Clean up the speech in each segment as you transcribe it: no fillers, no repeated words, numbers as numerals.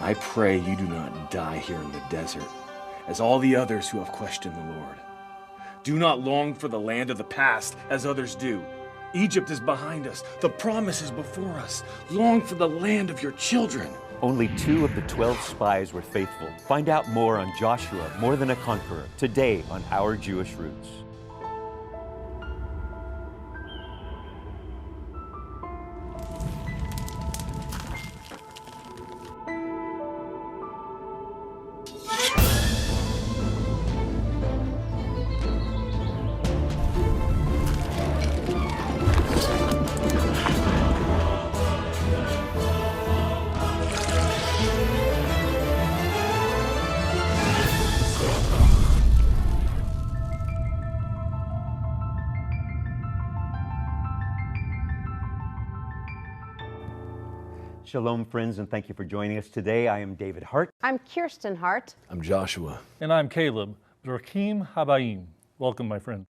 I pray you do not die here in the desert, as all the others who have questioned the Lord. Do not long for the land of the past, as others do. Egypt is behind us. The promise is before us. Long for the land of your children. Only 2 of the 12 spies were faithful. Find out more on Joshua, More Than a Conqueror, today on Our Jewish Roots. Shalom, friends, and thank you for joining us today. I am David Hart. I'm Kirsten Hart. I'm Joshua. And I'm Caleb. Rakim Habayim. Welcome, my friend.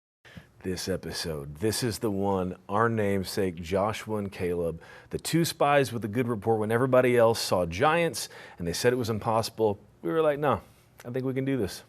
This episode, this is the one, our namesake, Joshua and Caleb, the 2 spies with a good report when everybody else saw giants and they said it was impossible. We were like, no, I think we can do this.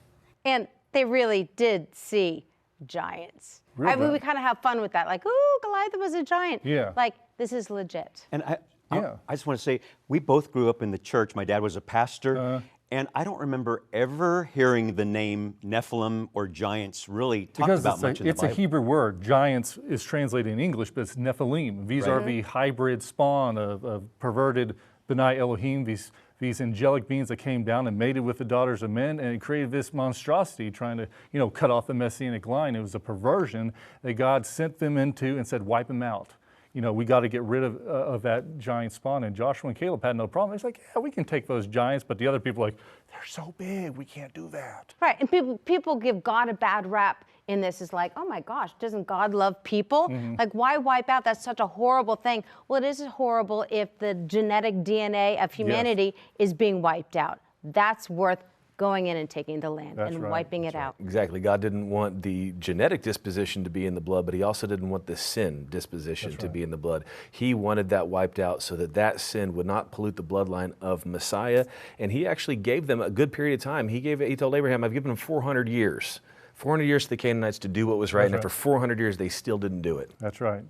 And they really did see giants. I mean, we kind of have fun with that. Like, ooh, Goliath was a giant. Yeah. Like, this is legit. And I just want to say, we both grew up in the church. My dad was a pastor, and I don't remember ever hearing the name Nephilim or giants really talked about much in the Bible. It's a Hebrew word. Giants is translated in English, but it's Nephilim. These are the hybrid spawn of perverted B'nai Elohim, these angelic beings that came down and mated with the daughters of men, and it created this monstrosity trying to, cut off the Messianic line. It was a perversion that God sent them into and said, wipe them out. We got to get rid of that giant spawn. And Joshua and Caleb had no problem. It's like, yeah, we can take those giants, but the other people are like, they're so big, we can't do that. Right, and people give God a bad rap in this. Is like, oh my gosh, doesn't God love people? Like, why wipe out? That's such a horrible thing. Well, it is horrible if the genetic DNA of humanity is being wiped out. That's worth going in and taking the land wiping it out. Exactly. God didn't want the genetic disposition to be in the blood, but he also didn't want the sin disposition to be in the blood. He wanted that wiped out so that sin would not pollute the bloodline of Messiah. And he actually gave them a good period of time. He told Abraham, I've given them 400 years. 400 years to the Canaanites to do what was right. And after 400 years, they still didn't do it. That's right.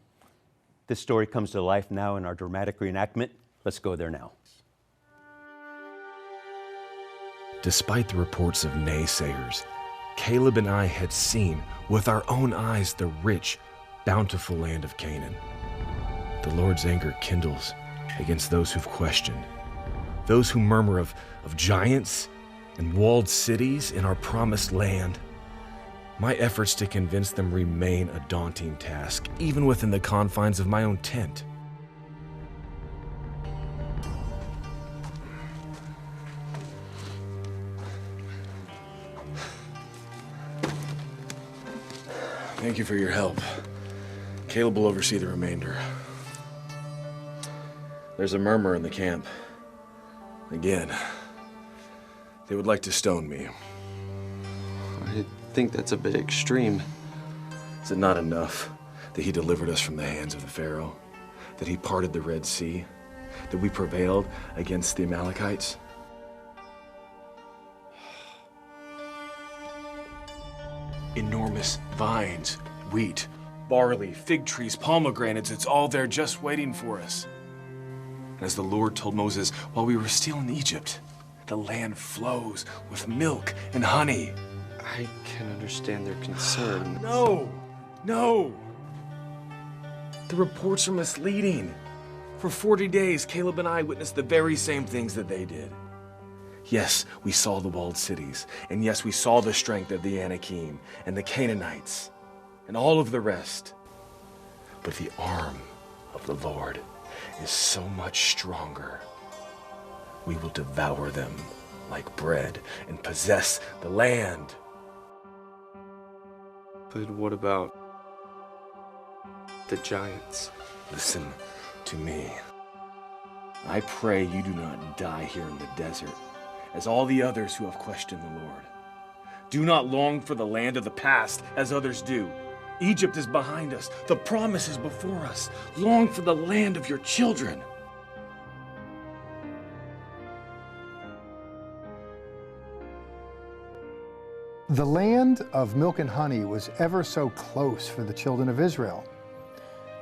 This story comes to life now in our dramatic reenactment. Let's go there now. Despite the reports of naysayers, Caleb and I had seen with our own eyes the rich, bountiful land of Canaan. The Lord's anger kindles against those who've questioned, those who murmur of giants and walled cities in our promised land. My efforts to convince them remain a daunting task, even within the confines of my own tent. Thank you for your help. Caleb will oversee the remainder. There's a murmur in the camp. Again, they would like to stone me. I think that's a bit extreme. Is it not enough that he delivered us from the hands of the Pharaoh? That he parted the Red Sea? That we prevailed against the Amalekites? Enormous vines, wheat, barley, fig trees, pomegranates, it's all there just waiting for us. And as the Lord told Moses, while we were still in Egypt, the land flows with milk and honey. I can understand their concern. No! The reports are misleading. For 40 days, Caleb and I witnessed the very same things that they did. Yes, we saw the walled cities, and yes, we saw the strength of the Anakim and the Canaanites and all of the rest. But the arm of the Lord is so much stronger. We will devour them like bread and possess the land. But what about the giants? Listen to me. I pray you do not die here in the desert, as all the others who have questioned the Lord. Do not long for the land of the past, as others do. Egypt is behind us. The promise is before us. Long for the land of your children. The land of milk and honey was ever so close for the children of Israel.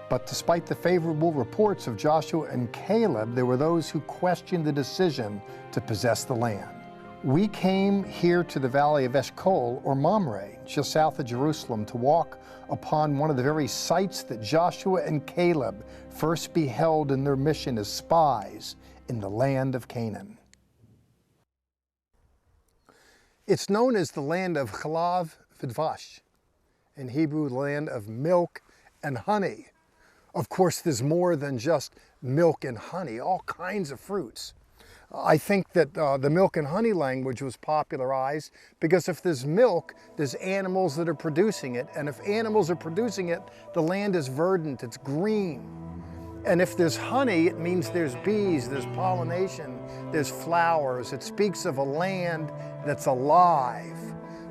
But despite the favorable reports of Joshua and Caleb, there were those who questioned the decision to possess the land. We came here to the valley of Eshcol, or Mamre, just south of Jerusalem, to walk upon one of the very sites that Joshua and Caleb first beheld in their mission as spies in the land of Canaan. It's known as the land of Chalav v'Dvash, in Hebrew, the land of milk and honey. Of course, there's more than just milk and honey, all kinds of fruits. I think that the milk and honey language was popularized because if there's milk, there's animals that are producing it. And if animals are producing it, the land is verdant, it's green. And if there's honey, it means there's bees, there's pollination, there's flowers. It speaks of a land that's alive,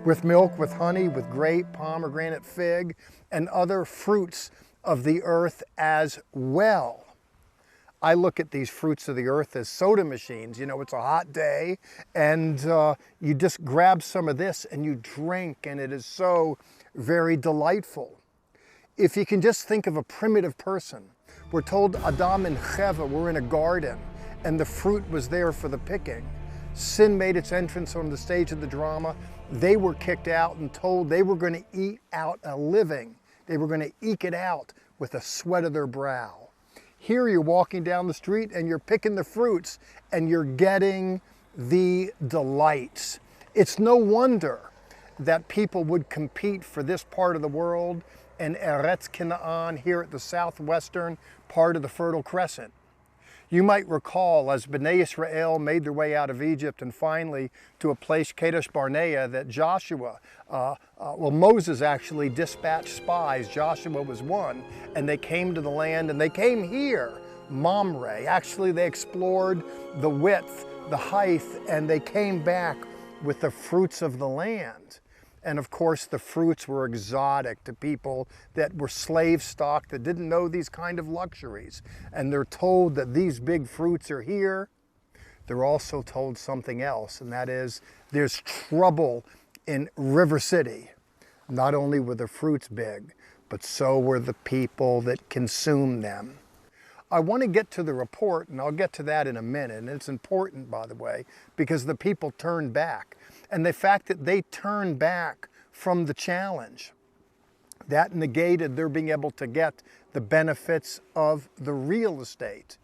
with milk, with honey, with grape, pomegranate, fig, and other fruits of the earth as well. I look at these fruits of the earth as soda machines. You know, it's a hot day and you just grab some of this and you drink, and it is so very delightful. If you can just think of a primitive person, we're told Adam and Cheva were in a garden and the fruit was there for the picking. Sin made its entrance on the stage of the drama. They were kicked out and told they were going to eat out a living. They were going to eke it out with the sweat of their brow. Here you're walking down the street and you're picking the fruits and you're getting the delights. It's no wonder that people would compete for this part of the world and Eretz Canaan here at the southwestern part of the Fertile Crescent. You might recall as Bnei Israel made their way out of Egypt and finally to a place, Kadesh Barnea, that Moses actually dispatched spies. Joshua was one, and they came to the land and they came here, Mamre. Actually, they explored the width, the height, and they came back with the fruits of the land. And of course, the fruits were exotic to people that were slave stock, that didn't know these kind of luxuries. And they're told that these big fruits are here. They're also told something else, and that is there's trouble in River City. Not only were the fruits big, but so were the people that consumed them. I want to get to the report, and I'll get to that in a minute. And it's important, by the way, because the people turned back. And the fact that they turned back from the challenge, that negated their being able to get the benefits of the real estate.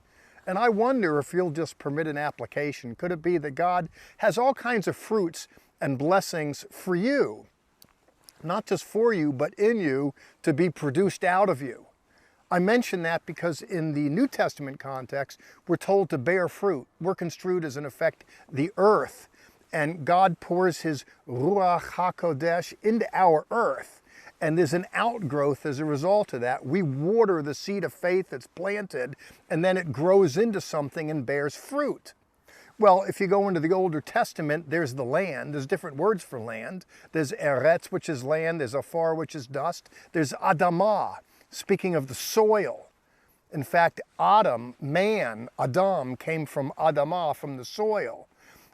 And I wonder if you'll just permit an application. Could it be that God has all kinds of fruits and blessings for you? Not just for you, but in you, to be produced out of you. I mention that because in the New Testament context, we're told to bear fruit. We're construed as, in effect, the earth. And God pours his Ruach HaKodesh into our earth. And there's an outgrowth as a result of that. We water the seed of faith that's planted, and then it grows into something and bears fruit. Well, if you go into the Older Testament, there's the land. There's different words for land. There's Eretz, which is land. There's Afar, which is dust. There's Adamah, speaking of the soil. In fact, Adam, man, Adam, came from Adamah, from the soil.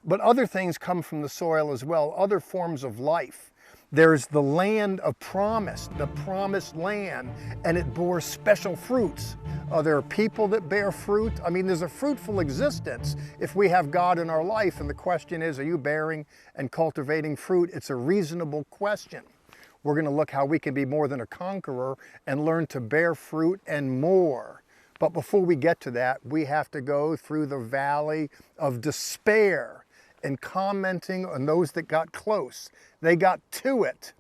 But other things come from the soil as well, other forms of life. There's the land of promise, the promised land, and it bore special fruits. There are people that bear fruit. I mean, there's a fruitful existence if we have God in our life. And the question is, are you bearing and cultivating fruit? It's a reasonable question. We're going to look how we can be more than a conqueror and learn to bear fruit and more. But before we get to that, we have to go through the valley of despair and commenting on those that got close. They got to it,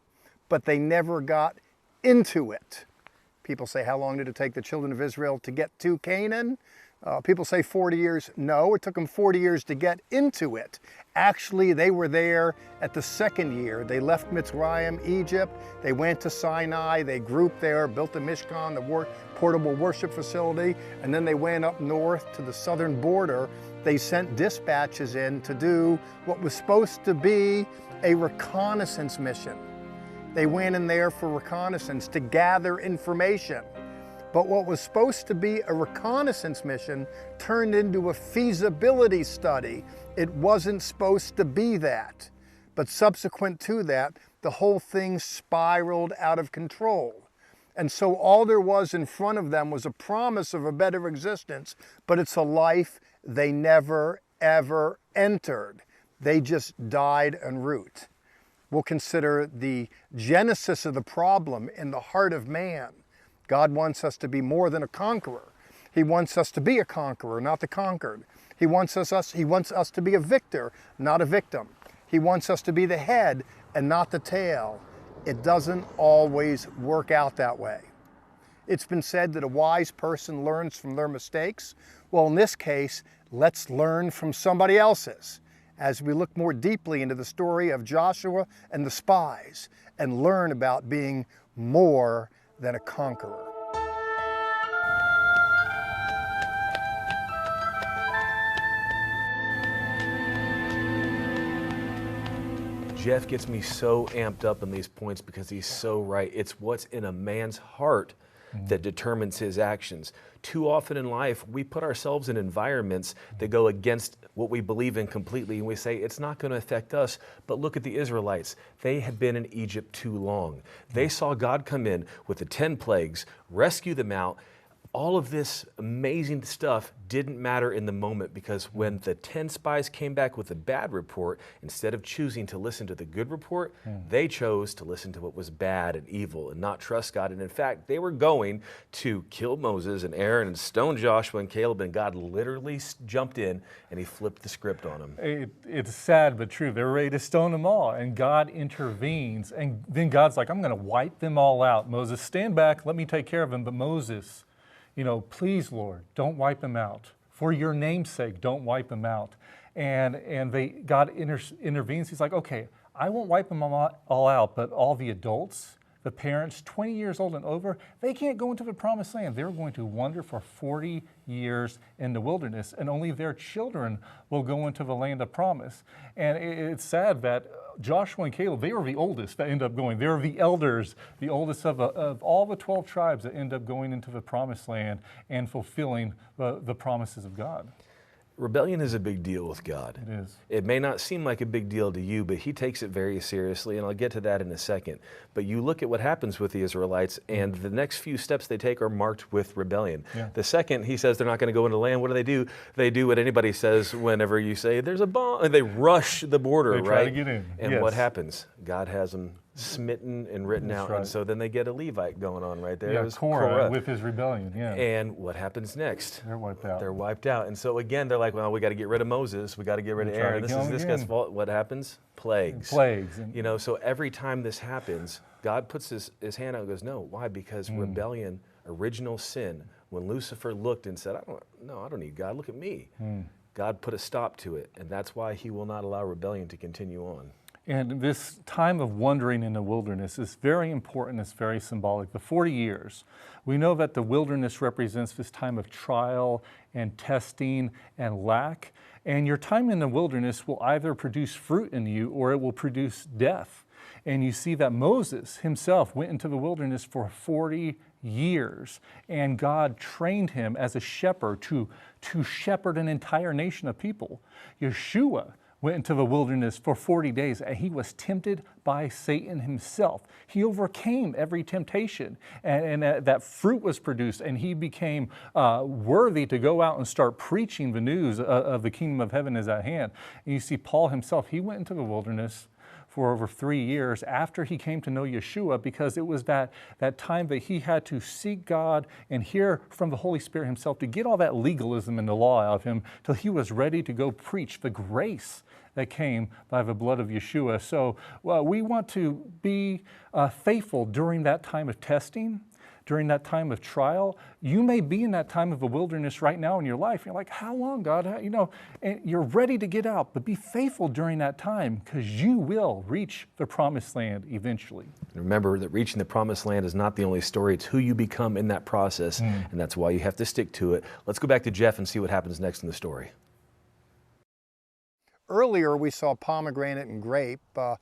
but they never got into it. People say, how long did it take the children of Israel to get to Canaan? People say 40 years. No, it took them 40 years to get into it. Actually, they were there at the second year. They left Mitzrayim, Egypt. They went to Sinai. They grouped there, built the Mishkan, the portable worship facility, and then they went up north to the southern border. They sent dispatches in to do what was supposed to be a reconnaissance mission. They went in there for reconnaissance to gather information. But what was supposed to be a reconnaissance mission turned into a feasibility study. It wasn't supposed to be that. But subsequent to that, the whole thing spiraled out of control. And so all there was in front of them was a promise of a better existence, but it's a life they never, ever entered. They just died en route. We'll consider the genesis of the problem in the heart of man. God wants us to be more than a conqueror. He wants us to be a conqueror, not the conquered. He wants us to be a victor, not a victim. He wants us to be the head and not the tail. It doesn't always work out that way. It's been said that a wise person learns from their mistakes. Well, in this case, let's learn from somebody else's as we look more deeply into the story of Joshua and the spies and learn about being more than a conqueror. Jeff gets me so amped up in these points because he's so right. It's what's in a man's heart that determines his actions. Too often in life, we put ourselves in environments that go against what we believe in completely, and we say, it's not going to affect us. But look at the Israelites. They had been in Egypt too long. They saw God come in with the 10 plagues, rescue them out. All of this amazing stuff didn't matter in the moment, because when the 10 spies came back with a bad report, instead of choosing to listen to the good report, they chose to listen to what was bad and evil and not trust God. And in fact, they were going to kill Moses and Aaron and stone Joshua and Caleb, and God literally jumped in and he flipped the script on them. It's sad but true. They're ready to stone them all, and God intervenes. And then God's like, I'm going to wipe them all out. Moses, stand back. Let me take care of them. But Moses, please, Lord, don't wipe them out. For your name's sake, don't wipe them out. And God intervenes. He's like, okay, I won't wipe them all out, but all the adults, the parents, 20 years old and over, they can't go into the promised land. They're going to wander for 40 years in the wilderness, and only their children will go into the land of promise. And it's sad that Joshua and Caleb, they were the oldest that end up going. They were the elders, the oldest of all the 12 tribes that end up going into the promised land and fulfilling the promises of God. Rebellion is a big deal with God. It is. It may not seem like a big deal to you, but he takes it very seriously, and I'll get to that in a second. But you look at what happens with the Israelites, and the next few steps they take are marked with rebellion. Yeah. The second he says they're not going to go into the land, what do? They do what anybody says whenever you say there's a bomb, and they rush the border, they right? Try to get in. And yes. What happens? God has them smitten and written That's out, right. And so then they get a Levite going on right there. Yeah, Korah with his rebellion, yeah. And what happens next? They're wiped out. They're wiped out. And so again, they're like, well, we got to get rid of Moses. We got to get rid of Aaron. This is this guy's fault. What happens? Plagues. Plagues. So every time this happens, God puts his hand out and goes, no. Why? Because rebellion, original sin, when Lucifer looked and said, I don't need God. Look at me. God put a stop to it. And that's why he will not allow rebellion to continue on. And this time of wandering in the wilderness is very important. It's very symbolic. The 40 years, we know that the wilderness represents this time of trial and testing and lack. And your time in the wilderness will either produce fruit in you or it will produce death. And you see that Moses himself went into the wilderness for 40 years, and God trained him as a shepherd to shepherd an entire nation of people. Yeshua went into the wilderness for 40 days, and he was tempted by Satan himself. He overcame every temptation, and that fruit was produced, and he became worthy to go out and start preaching the news of the kingdom of heaven is at hand. And you see Paul himself, he went into the wilderness for over 3 years after he came to know Yeshua, because it was that time that he had to seek God and hear from the Holy Spirit himself to get all that legalism and the law out of him till he was ready to go preach the grace that came by the blood of Yeshua. So we want to be faithful during that time of testing, during that time of trial. You may be in that time of a wilderness right now in your life. You're like, how long, God? And you're ready to get out, but be faithful during that time, because you will reach the promised land eventually. Remember that reaching the promised land is not the only story. It's who you become in that process, and that's why you have to stick to it. Let's go back to Jeff and see what happens next in the story. Earlier we saw pomegranate and grape, but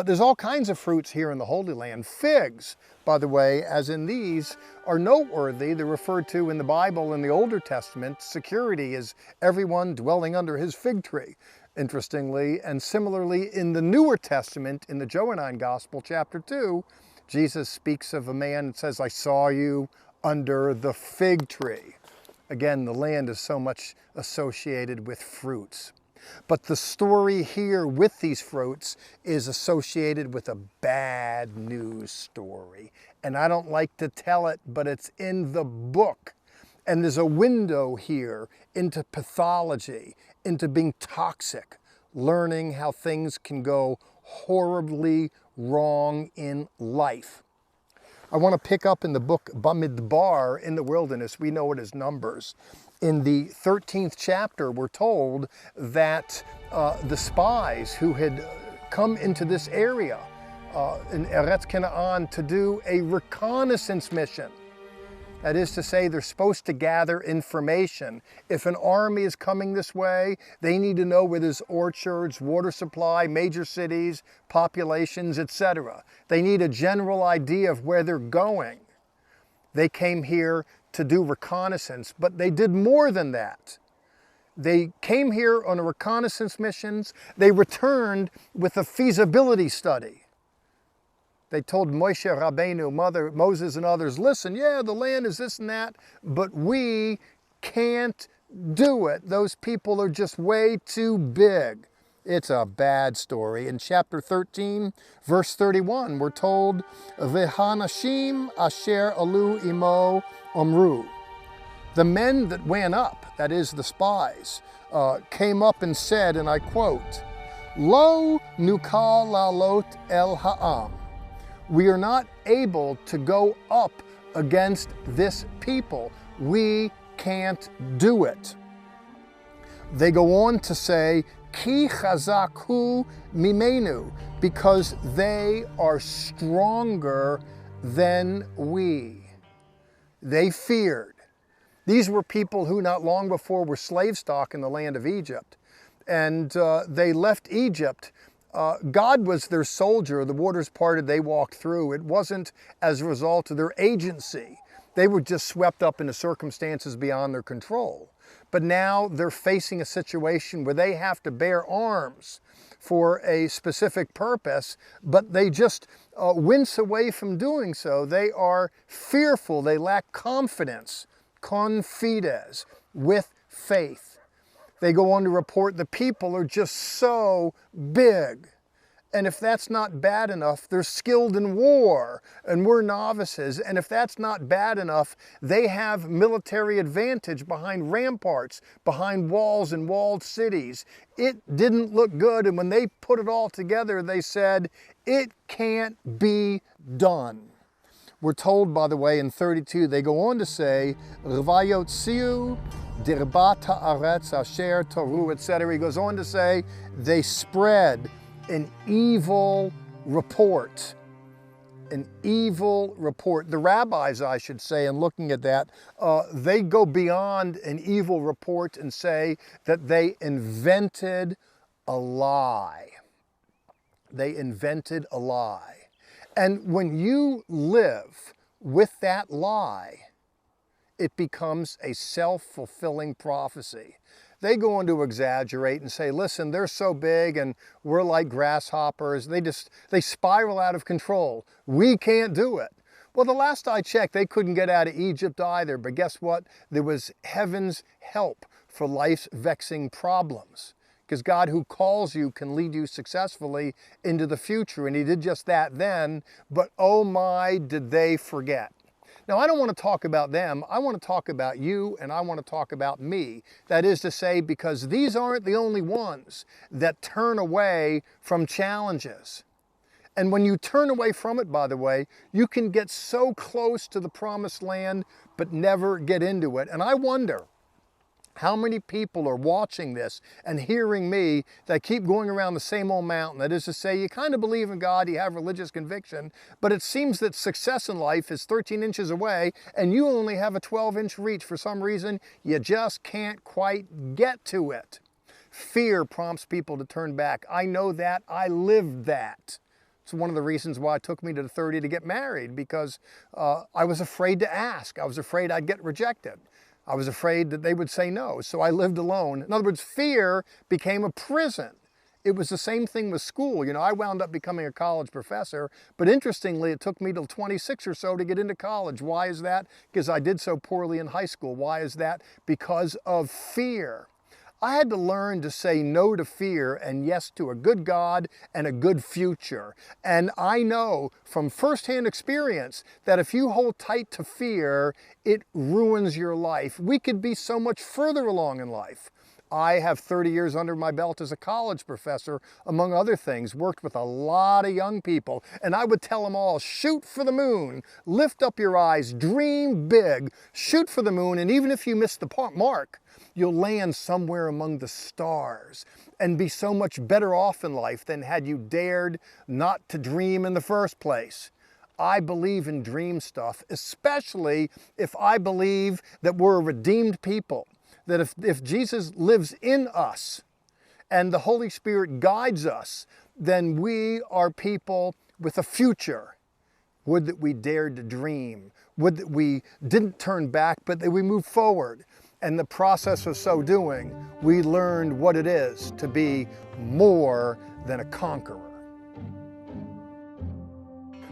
there's all kinds of fruits here in the Holy Land. Figs, by the way, as in these, are noteworthy. They're referred to in the Bible in the Older Testament. Security is everyone dwelling under his fig tree. interestingly. And similarly, in the Newer Testament, in the Johannine Gospel, chapter 2, Jesus speaks of a man and says, I saw you under the fig tree. Again, the land is so much associated with fruits. But the story here with these fruits is associated with a bad news story. And I don't like to tell it, but it's in the book. And there's a window here into pathology, into being toxic, learning how things can go horribly wrong in life. I want to pick up in the book Bamidbar, in the wilderness. We know it as Numbers. In the 13th chapter, we're told that the spies who had come into this area in Eretz Canaan to do a reconnaissance mission. That is to say, they're supposed to gather information. If an army is coming this way, they need to know where there's orchards, water supply, major cities, populations, etc. They need a general idea of where they're going. They came here to do reconnaissance, but they did more than that. They came here on a reconnaissance missions. They returned with a feasibility study. They told Moshe Rabbeinu, Moses and others, listen, yeah, the land is this and that, but we can't do it. Those people are just way too big. It's a bad story. In chapter 13, verse 31, we're told, V'hanashim asher alu imo omru. The men that went up, that is the spies, came up and said, and I quote, Lo nukal lalot el ha'am. We are not able to go up against this people. We can't do it. They go on to say, Ki chazaku mimenu, because they are stronger than we. They feared. These were people who not long before were slave stock in the land of Egypt. And they left Egypt. God was their soldier. The waters parted, they walked through. It wasn't as a result of their agency. They were just swept up into circumstances beyond their control. But now they're facing a situation where they have to bear arms for a specific purpose, but they just wince away from doing so. They are fearful. They lack confidence, confides, with faith. They go on to report the people are just so big. And if that's not bad enough, they're skilled in war and we're novices. And if that's not bad enough, they have military advantage behind ramparts, behind walls and walled cities. It didn't look good. And when they put it all together, they said, it can't be done. We're told, by the way, in 32, they go on to say, Rvayotziu dirbata aretz asher toru, etc. He goes on to say, they spread an evil report. An evil report. The rabbis, I should say, in looking at that, they go beyond an evil report and say that they invented a lie. They invented a lie. And when you live with that lie, it becomes a self-fulfilling prophecy. They go on to exaggerate and say, listen, they're so big and we're like grasshoppers. They spiral out of control. We can't do it. Well, the last I checked, they couldn't get out of Egypt either. But guess what? There was heaven's help for life's vexing problems. Because God who calls you can lead you successfully into the future. And he did just that then, but oh my, did they forget. Now, I don't want to talk about them. I want to talk about you and I want to talk about me. That is to say, because these aren't the only ones that turn away from challenges. And when you turn away from it, by the way, you can get so close to the promised land, but never get into it. And I wonder, how many people are watching this and hearing me that keep going around the same old mountain? That is to say, you kind of believe in God, you have religious conviction, but it seems that success in life is 13 inches away and you only have a 12-inch reach. For some reason, you just can't quite get to it. Fear prompts people to turn back. I know that. I lived that. It's one of the reasons why it took me to 30 to get married, because I was afraid to ask. I was afraid I'd get rejected. I was afraid that they would say no, so I lived alone. In other words, fear became a prison. It was the same thing with school. You know, I wound up becoming a college professor, but interestingly, it took me till 26 or so to get into college. Why is that? Because I did so poorly in high school. Why is that? Because of fear. I had to learn to say no to fear and yes to a good God and a good future. And I know from firsthand experience that if you hold tight to fear, it ruins your life. We could be so much further along in life. I have 30 years under my belt as a college professor, among other things, worked with a lot of young people, and I would tell them all, shoot for the moon, lift up your eyes, dream big, shoot for the moon, and even if you miss the mark, you'll land somewhere among the stars and be so much better off in life than had you dared not to dream in the first place. I believe in dream stuff, especially if I believe that we're a redeemed people. That if Jesus lives in us and the Holy Spirit guides us, then we are people with a future. Would that we dared to dream. Would that we didn't turn back, but that we moved forward. And the process of so doing, we learned what it is to be more than a conqueror.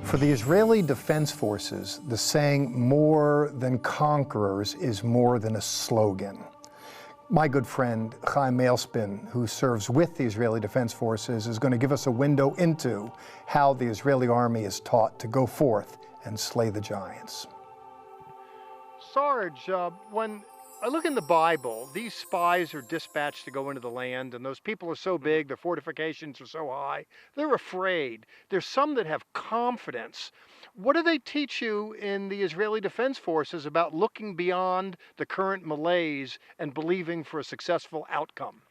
For the Israeli Defense Forces, the saying, more than conquerors, is more than a slogan. My good friend, Chaim Mailspin, who serves with the Israeli Defense Forces, is going to give us a window into how the Israeli army is taught to go forth and slay the giants. Sarge, when I look in the Bible, these spies are dispatched to go into the land, and those people are so big, their fortifications are so high, they're afraid. There's some that have confidence. What do they teach you in the Israeli Defense Forces about looking beyond the current malaise and believing for a successful outcome?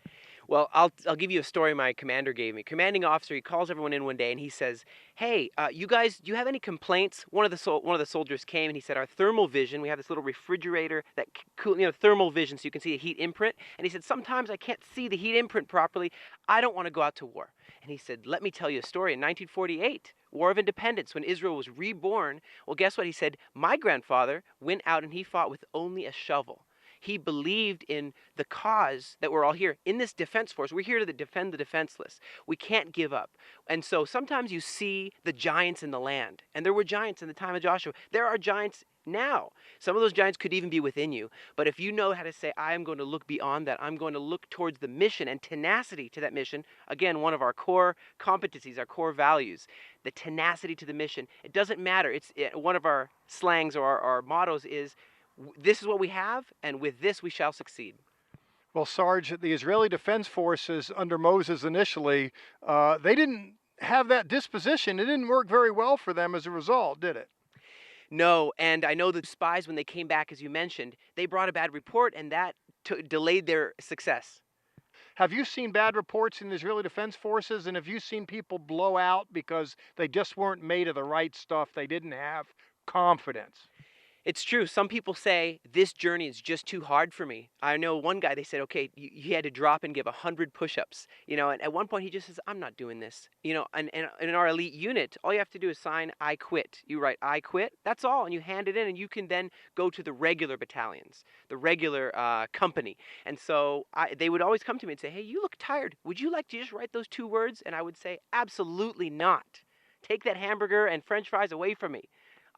Well, I'll give you a story my commander gave me. Commanding officer, he calls everyone in one day and he says, "Hey, you guys, do you have any complaints?" One of the soldiers came and he said, "Our thermal vision, we have this little refrigerator that thermal vision, so you can see the heat imprint." And he said, "Sometimes I can't see the heat imprint properly. I don't want to go out to war." And he said, "Let me tell you a story. In 1948, War of Independence, when Israel was reborn, well, guess what?" He said, "My grandfather went out and he fought with only a shovel. He believed in the cause that we're all here in this defense force. We're here to defend the defenseless. We can't give up." And so sometimes you see the giants in the land, and there were giants in the time of Joshua. There are giants now. Some of those giants could even be within you. But if you know how to say, I am going to look beyond that, I'm going to look towards the mission and tenacity to that mission, again, one of our core competencies, our core values, the tenacity to the mission. It doesn't matter. One of our slangs or our mottos is, this is what we have, and with this we shall succeed. Well, Sarge, the Israeli Defense Forces under Moses initially, they didn't have that disposition. It didn't work very well for them as a result, did it? No, and I know the spies, when they came back, as you mentioned, they brought a bad report, and that delayed their success. Have you seen bad reports in the Israeli Defense Forces, and have you seen people blow out because they just weren't made of the right stuff? They didn't have confidence? It's true. Some people say, this journey is just too hard for me. I know one guy, they said, okay, he had to drop and give 100 push-ups. And at one point he just says, I'm not doing this. And in our elite unit, all you have to do is sign, I quit. You write, I quit. That's all. And you hand it in, and you can then go to the regular battalions, the regular company. And so they would always come to me and say, hey, you look tired. Would you like to just write those 2 words? And I would say, absolutely not. Take that hamburger and French fries away from me.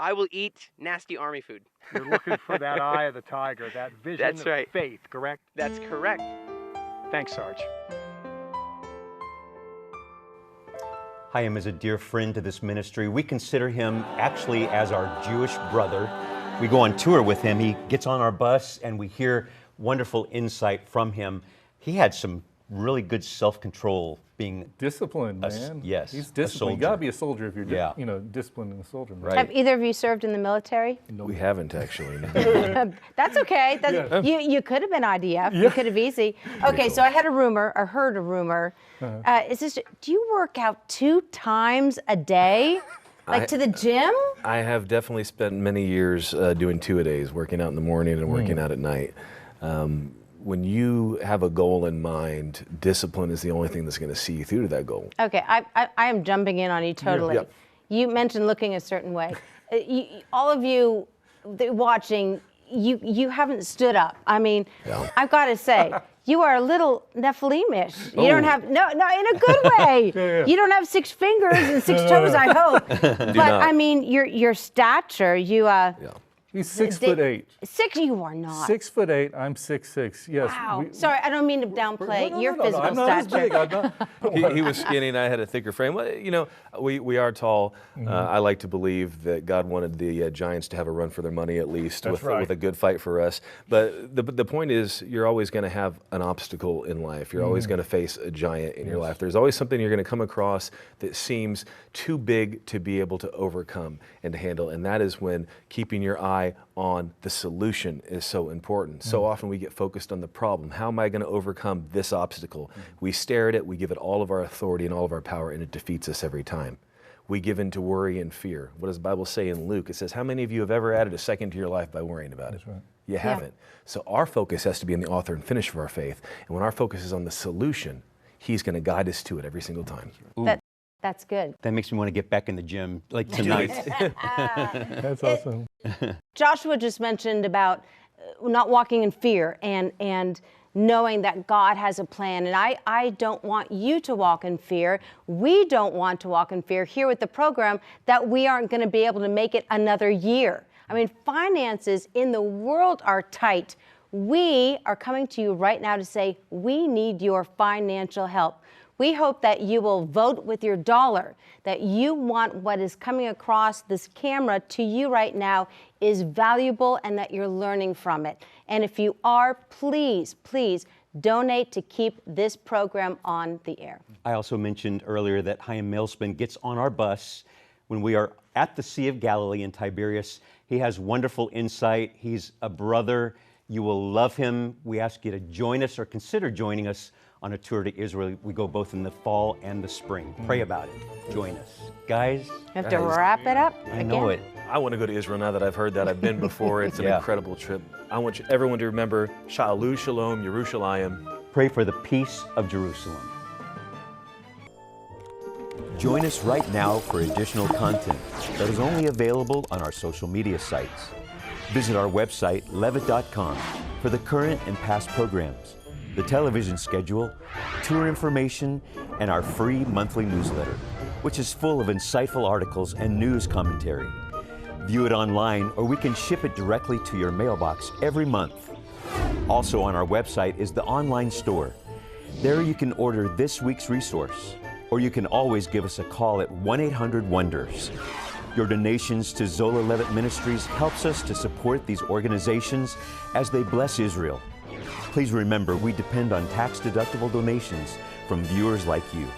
I will eat nasty army food. You're looking for that eye of the tiger, that vision That's right. of faith, correct? That's correct. Thanks, Sarge. Chaim is a dear friend to this ministry. We consider him actually as our Jewish brother. We go on tour with him. He gets on our bus and we hear wonderful insight from him. He had some really good self-control, being disciplined, man. Yes, he's disciplined. You got to be a soldier if you're disciplined in a soldier. Right. Have either of you served in the military? No. We haven't actually. That's okay. You could have been IDF. You could have easy. Okay, so I heard a rumor. Do you work out 2 times a day? Like to the gym? I have definitely spent many years doing 2-a-days, working out in the morning and working out at night. When you have a goal in mind, discipline is the only thing that's going to see you through to that goal. Okay, I am jumping in on you totally. Yep. You mentioned looking a certain way. All of you watching, you haven't stood up. I mean, I've got to say, you are a little Nephilimish. You don't have, no, in a good way. You don't have 6 fingers and 6 toes, I hope. But I mean, your stature, He's 6'8". 6, you are not. 6'8". I'm 6'6". Yes. Wow. Sorry, I don't mean to downplay your physical I'm not stature. as big. I'm not. He was skinny and I had a thicker frame. Well, you know, we are tall. I like to believe that God wanted the Giants to have a run for their money at least with a good fight for us. But the point is, you're always going to have an obstacle in life. You're always going to face a giant in your life. There's always something you're going to come across that seems too big to be able to overcome and to handle. And that is when keeping your eye on the solution is so important. So often we get focused on the problem. How am I going to overcome this obstacle? We stare at it, we give it all of our authority and all of our power, and it defeats us every time. We give in to worry and fear. What does the Bible say in Luke? It says, how many of you have ever added a second to your life by worrying about it? Right. You haven't. So our focus has to be on the author and finisher of our faith. And when our focus is on the solution, He's going to guide us to it every single time. That's good. That makes me want to get back in the gym like tonight. That's awesome. Joshua just mentioned about not walking in fear and knowing that God has a plan. And I don't want you to walk in fear. We don't want to walk in fear here with the program that we aren't going to be able to make it another year. I mean, finances in the world are tight. We are coming to you right now to say we need your financial help. We hope that you will vote with your dollar, that you want what is coming across this camera to you right now is valuable and that you're learning from it. And if you are, please, please donate to keep this program on the air. I also mentioned earlier that Chaim Mailspin gets on our bus when we are at the Sea of Galilee in Tiberias. He has wonderful insight. He's a brother. You will love him. We ask you to join us or consider joining us on a tour to Israel. We go both in the fall and the spring. Pray about it. Join us. Guys. You have to wrap it up I know it. I want to go to Israel now that I've heard that. I've been before. It's an incredible trip. I want everyone to remember Sha'alu Shalom Yerushalayim. Pray for the peace of Jerusalem. Join us right now for additional content that is only available on our social media sites. Visit our website, levitt.com, for the current and past programs, the television schedule, tour information, and our free monthly newsletter, which is full of insightful articles and news commentary. View it online, or we can ship it directly to your mailbox every month. Also on our website is the online store. There you can order this week's resource, or you can always give us a call at 1-800-WONDERS. Your donations to Zola Levitt Ministries helps us to support these organizations as they bless Israel. Please remember, we depend on tax-deductible donations from viewers like you.